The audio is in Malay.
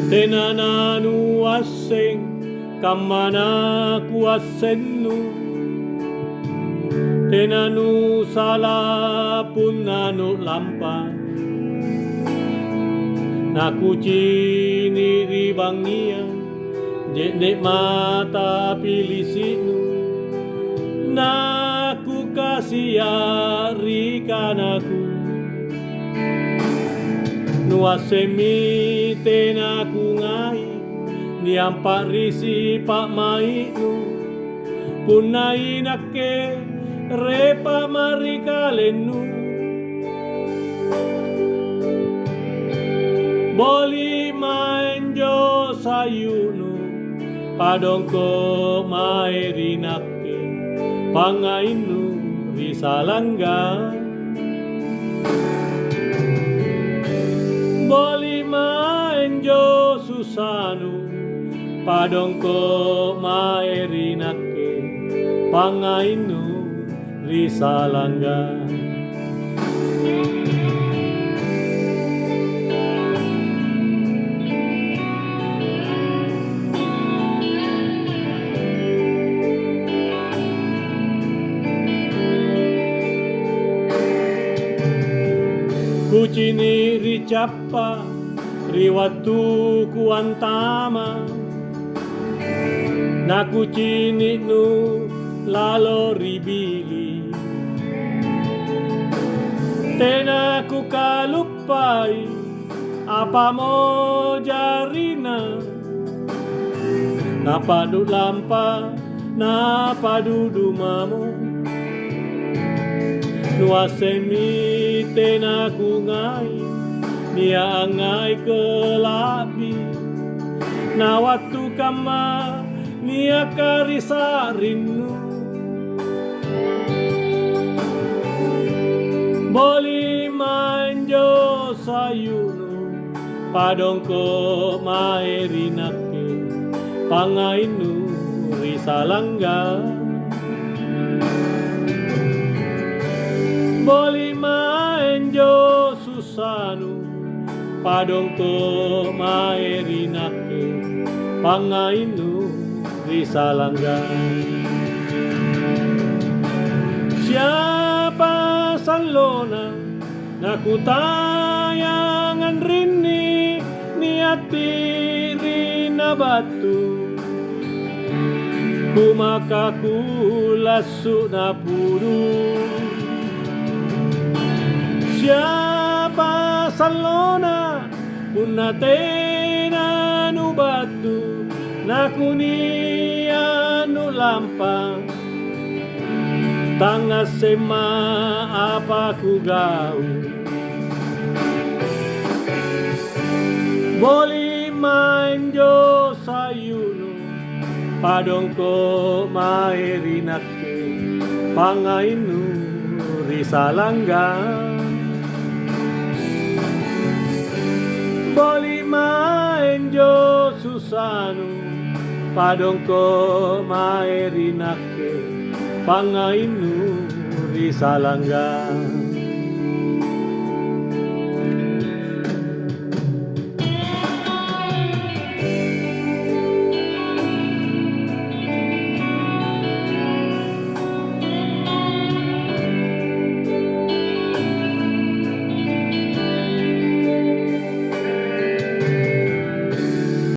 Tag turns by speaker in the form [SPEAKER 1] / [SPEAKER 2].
[SPEAKER 1] Tenananu aseng kamana kuasenu, tenanu salah pun nanu lampan, naku cini ribangian jek mata pilisinu, naku kasiari kanaku nuasemi tenaku ngai niampak risi pak mainu punai nake repa mari kalenu boli main jo sayunu padongko mairi nake pangainu risalangga boli main jo susanu padongko mairi nake pangainu risalangga. Kucini ricapa riwatu kuantama na kucini nu lalo ribili tena ku kalupai apa mo jarina napa du lampa napa dudu mamu nuasemi tenaku ngai nia ngai kelabi na waktu kama nia karisarinu boli manjo sayunu padongko mairi nake pangainu risalangga boli manjo susanu padongko mairi nake pangainu risalangga. Siapa salona naku tayangan rini niati rina batu kumaka kulasu na puru. Siapa salona punatena nu batu naku ni anu lampang tanga sema apa ku gau boli manjo sayunu padongko mairi nake pangainu risalangga boli manjo susanu padongko mairi nake pangainu risalangga.